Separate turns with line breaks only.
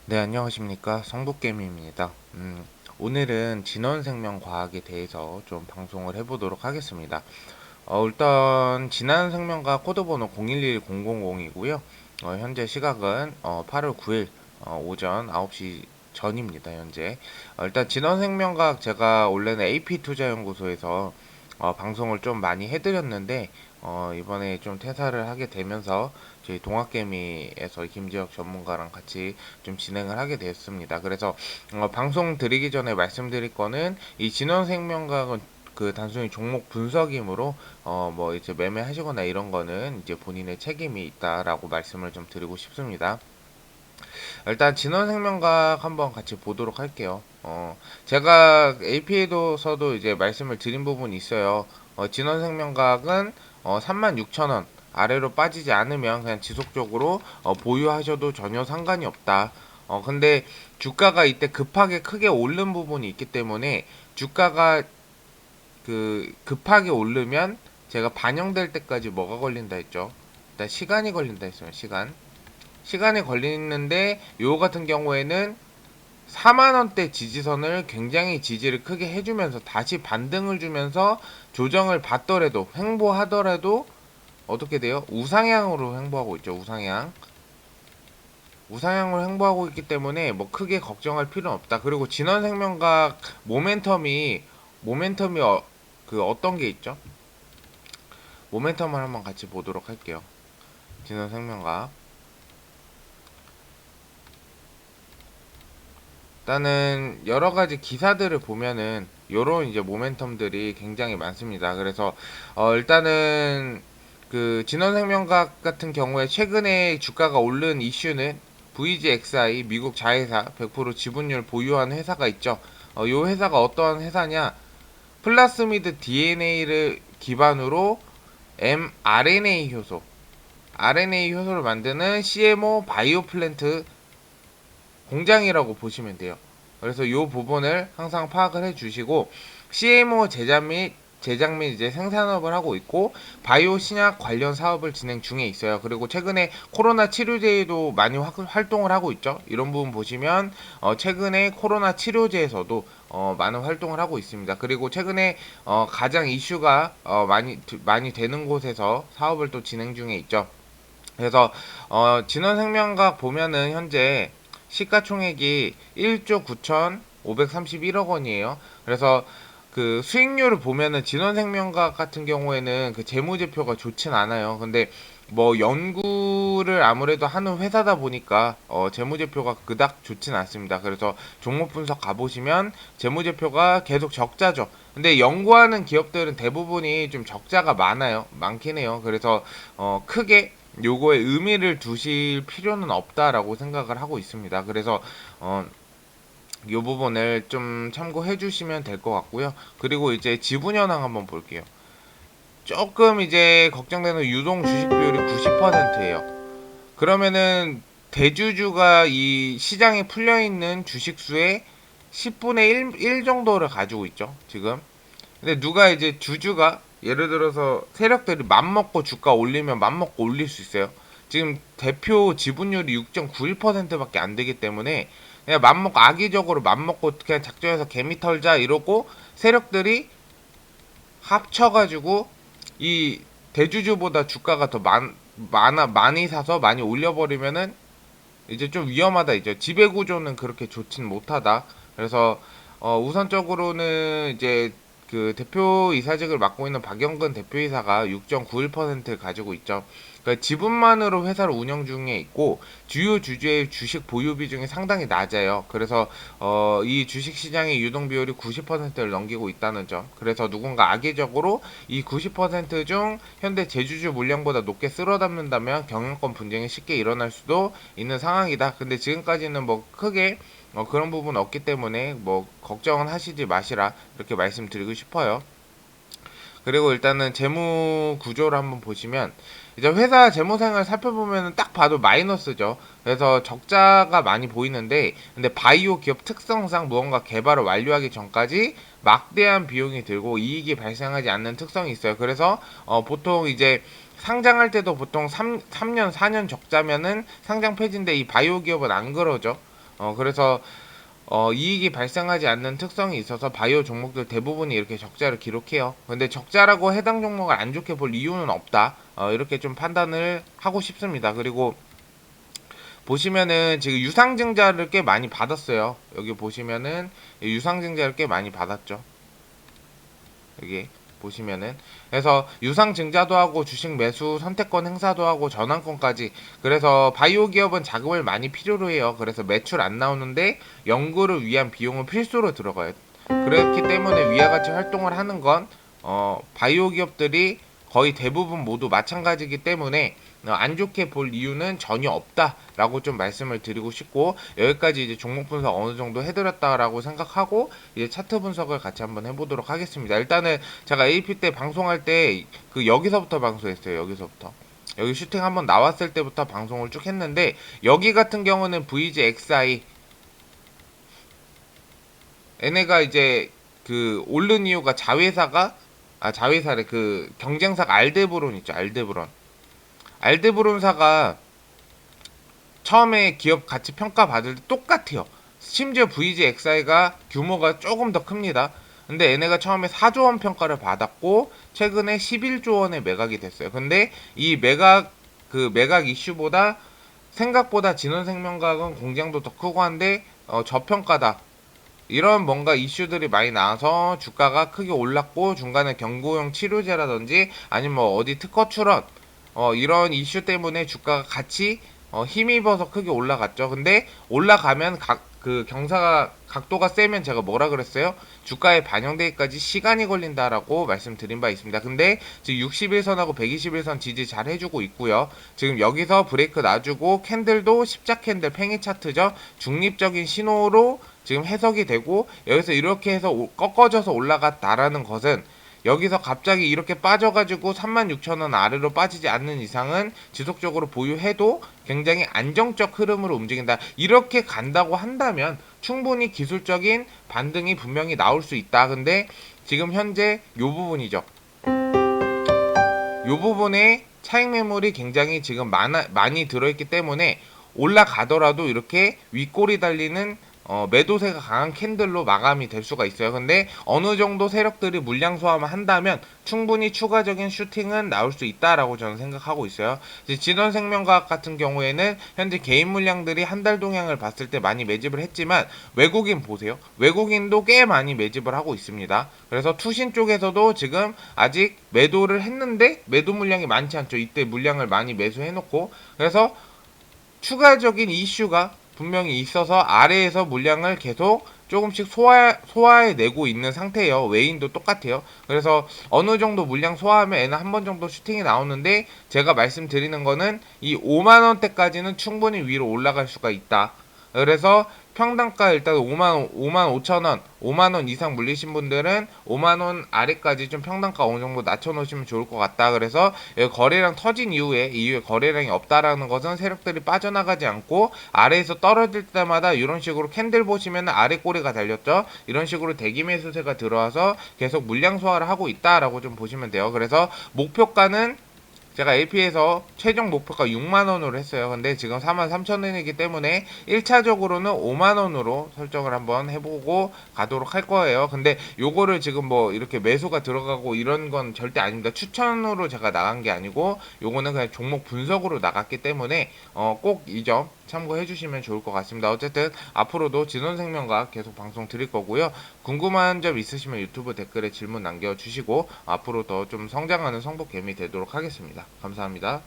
네, 안녕하십니까. 성북개미입니다. 오늘은 진원생명과학에 대해서 좀 방송을 해보도록 하겠습니다. 일단 진원생명과학 코드번호 011000이고요. 현재 시각은 8월 9일 오전 9시 전입니다. 현재. 일단 진원생명과학 제가 원래는 AP투자연구소에서 방송을 좀 많이 해드렸는데 이번에 좀 퇴사를 하게 되면서 저희 동학개미에서 김지혁 전문가랑 같이 좀 진행을 하게 됐습니다. 그래서 방송 드리기 전에 말씀드릴 거는 이 진원생명과학은 그 단순히 종목 분석이므로 뭐 이제 매매하시거나 이런 거는 이제 본인의 책임이 있다라고 말씀을 좀 드리고 싶습니다. 일단 진원생명과학 한번 같이 보도록 할게요. 제가 AP에서도 이제 말씀을 드린 부분이 있어요. 진원생명과학은 36,000원 아래로 빠지지 않으면 그냥 지속적으로 보유하셔도 전혀 상관이 없다. 근데 주가가 이때 급하게 크게 오른 부분이 있기 때문에 주가가 그 급하게 오르면 제가 반영될 때까지 뭐가 걸린다 했죠? 일단 시간이 걸린다 했어요. 시간이 걸리는데 요 같은 경우에는 4만원대 지지선을 굉장히 지지를 크게 해주면서 다시 반등을 주면서 조정을 받더라도 횡보하더라도 어떻게 돼요? 우상향으로 횡보하고 있죠. 우상향으로 횡보하고 있기 때문에 뭐 크게 걱정할 필요는 없다. 그리고 진원생명각 모멘텀이 그 어떤 게 있죠? 모멘텀을 한번 같이 보도록 할게요. 진원생명각 일단은 여러 가지 기사들을 보면은 요런 이제 모멘텀들이 굉장히 많습니다. 그래서 일단은 그 진원생명각 같은 경우에 최근에 주가가 오른 이슈는 VGXI 미국 자회사 100% 지분율 보유한 회사가 있죠. 요 회사가 어떠한 회사냐? 플라스미드 DNA를 기반으로 RNA 효소를 만드는 CMO 바이오 플랜트 공장이라고 보시면 돼요. 그래서 이 부분을 항상 파악을 해주시고 CMO 제작 및 이제 생산업을 하고 있고 바이오 신약 관련 사업을 진행 중에 있어요. 그리고 최근에 코로나 치료제에도 많이 활동을 하고 있죠. 이런 부분 보시면 최근에 코로나 치료제에서도 많은 활동을 하고 있습니다. 그리고 최근에 가장 이슈가 많이 되는 곳에서 사업을 또 진행 중에 있죠. 그래서 진원생명각 보면은 현재 시가총액이 1조 9,531억 원이에요. 그래서 그 수익률을 보면은 진원생명각 같은 경우에는 그 재무제표가 좋진 않아요. 근데 뭐 연구를 아무래도 하는 회사다 보니까 재무제표가 그닥 좋진 않습니다. 그래서 종목 분석 가보시면 재무제표가 계속 적자죠. 근데 연구하는 기업들은 대부분이 좀 적자가 많긴 해요. 그래서 크게 요거에 의미를 두실 필요는 없다라고 생각을 하고 있습니다. 그래서 요 부분을 좀 참고해 주시면 될 것 같고요. 그리고 이제 지분 현황 한번 볼게요. 조금 이제 걱정되는 유동 주식 비율이 90%예요. 그러면은 대주주가 이 시장에 풀려 있는 주식 수의 10분의 1 정도를 가지고 있죠. 지금. 근데 누가 이제 주주가 예를 들어서 세력들이 맘먹고 주가 올리면 맘먹고 올릴 수 있어요. 지금 대표 지분율이 6.91%밖에 안 되기 때문에 그냥 맘먹고 악의적으로 맘먹고 그냥 작정해서 개미 털자 이러고 세력들이 합쳐가지고 이 대주주보다 주가가 더 많이 사서 많이 올려버리면은 이제 좀 위험하다 이제 지배구조는 그렇게 좋진 못하다. 그래서 우선적으로는 이제 그 대표이사직을 맡고 있는 박영근 대표이사가 6.91%를 가지고 있죠. 그러니까 지분만으로 회사를 운영 중에 있고 주요 주주의 주식 보유 비중이 상당히 낮아요. 그래서 이 주식 시장의 유동 비율이 90%를 넘기고 있다는 점. 그래서 누군가 악의적으로 이 90%중 현대 제주주 물량보다 높게 쓸어 담는다면 경영권 분쟁이 쉽게 일어날 수도 있는 상황이다. 근데 지금까지는 뭐 크게 그런 부분 없기 때문에 뭐 걱정은 하시지 마시라 이렇게 말씀드리고 싶어요. 그리고 일단은 재무 구조를 한번 보시면 이제 회사 재무상을 살펴보면 딱 봐도 마이너스죠. 그래서 적자가 많이 보이는데 근데 바이오 기업 특성상 무언가 개발을 완료하기 전까지 막대한 비용이 들고 이익이 발생하지 않는 특성이 있어요. 그래서 보통 이제 상장할 때도 보통 3년 4년 적자면은 상장 폐지인데 이 바이오 기업은 안 그러죠. 그래서 이익이 발생하지 않는 특성이 있어서 바이오 종목들 대부분이 이렇게 적자를 기록해요. 근데 적자라고 해당 종목을 안 좋게 볼 이유는 없다. 이렇게 좀 판단을 하고 싶습니다. 그리고 보시면은 지금 유상증자를 꽤 많이 받았어요. 여기 보시면은 유상증자를 꽤 많이 받았죠. 여기 보시면은 그래서 유상증자도 하고 주식 매수 선택권 행사도 하고 전환권까지. 그래서 바이오 기업은 자금을 많이 필요로 해요. 그래서 매출 안 나오는데 연구를 위한 비용은 필수로 들어가요. 그렇기 때문에 위와 같이 활동을 하는 건 바이오 기업들이 거의 대부분 모두 마찬가지이기 때문에 안 좋게 볼 이유는 전혀 없다라고 좀 말씀을 드리고 싶고, 여기까지 이제 종목 분석 어느 정도 해드렸다라고 생각하고 이제 차트 분석을 같이 한번 해보도록 하겠습니다. 일단은 제가 AP 때 방송할 때 그 여기서부터 방송했어요. 여기서부터 여기 슈팅 한번 나왔을 때부터 방송을 쭉 했는데, 여기 같은 경우는 VGXI 얘네가 이제 그 오른 이유가 자회사래. 그 경쟁사가 알데브론 있죠. 알데브론사가 처음에 기업 가치 평가 받을 때 똑같아요. 심지어 VGXI가 규모가 조금 더 큽니다. 근데 얘네가 처음에 4조 원 평가를 받았고 최근에 11조 원에 매각이 됐어요. 근데 이 매각 이슈보다 생각보다 진원생명과학은 공장도 더 크고 한데 저평가다, 이런 뭔가 이슈들이 많이 나와서 주가가 크게 올랐고, 중간에 경구용 치료제라든지 아니면 뭐 어디 특허 출원 이런 이슈 때문에 주가가 같이 힘입어서 크게 올라갔죠. 근데 올라가면 그 경사가 각도가 세면 제가 뭐라 그랬어요? 주가에 반영되기까지 시간이 걸린다라고 말씀드린 바 있습니다. 근데 지금 61선하고 121선 지지 잘 해주고 있고요. 지금 여기서 브레이크 놔주고 캔들도 십자 캔들 팽이 차트죠. 중립적인 신호로 지금 해석이 되고, 여기서 이렇게 해서 꺾어져서 올라갔다라는 것은 여기서 갑자기 이렇게 빠져가지고 36,000원 아래로 빠지지 않는 이상은 지속적으로 보유해도 굉장히 안정적 흐름으로 움직인다. 이렇게 간다고 한다면 충분히 기술적인 반등이 분명히 나올 수 있다. 근데 지금 현재 요 부분이죠. 요 부분에 차익 매물이 굉장히 지금 많이 들어있기 때문에 올라가더라도 이렇게 윗골이 달리는 매도세가 강한 캔들로 마감이 될 수가 있어요. 근데 어느 정도 세력들이 물량 소화만 한다면 충분히 추가적인 슈팅은 나올 수 있다라고 저는 생각하고 있어요. 진원생명과학 같은 경우에는 현재 개인 물량들이 한 달 동향을 봤을 때 많이 매집을 했지만 외국인 보세요. 외국인도 꽤 많이 매집을 하고 있습니다. 그래서 투신 쪽에서도 지금 아직 매도를 했는데 매도 물량이 많지 않죠. 이때 물량을 많이 매수해놓고, 그래서 추가적인 이슈가 분명히 있어서 아래에서 물량을 계속 조금씩 소화해내고 있는 상태예요. 외인도 똑같아요. 그래서 어느 정도 물량 소화하면 얘는 한 번 정도 슈팅이 나오는데, 제가 말씀드리는 거는 이 5만원대까지는 충분히 위로 올라갈 수가 있다. 그래서 평단가 일단 5만 5천원, 5만원 이상 물리신 분들은 5만원 아래까지 좀 평단가 어느 정도 낮춰놓으시면 좋을 것 같다. 그래서 거래량 터진 이후에 거래량이 없다라는 것은 세력들이 빠져나가지 않고 아래에서 떨어질 때마다 이런 식으로 캔들 보시면 아래 꼬리가 달렸죠. 이런 식으로 대기 매수세가 들어와서 계속 물량 소화를 하고 있다라고 좀 보시면 돼요. 그래서 목표가는 제가 AP에서 최종 목표가 6만원으로 했어요. 근데 지금 43,000원이기 때문에 1차적으로는 5만원으로 설정을 한번 해보고 가도록 할 거예요. 근데 요거를 지금 뭐 이렇게 매수가 들어가고 이런 건 절대 아닙니다. 추천으로 제가 나간 게 아니고 요거는 그냥 종목 분석으로 나갔기 때문에 꼭 이 점 참고해 주시면 좋을 것 같습니다. 어쨌든 앞으로도 진원생명과학 계속 방송 드릴 거고요. 궁금한 점 있으시면 유튜브 댓글에 질문 남겨주시고 앞으로 더 좀 성장하는 성복개미 되도록 하겠습니다. 감사합니다.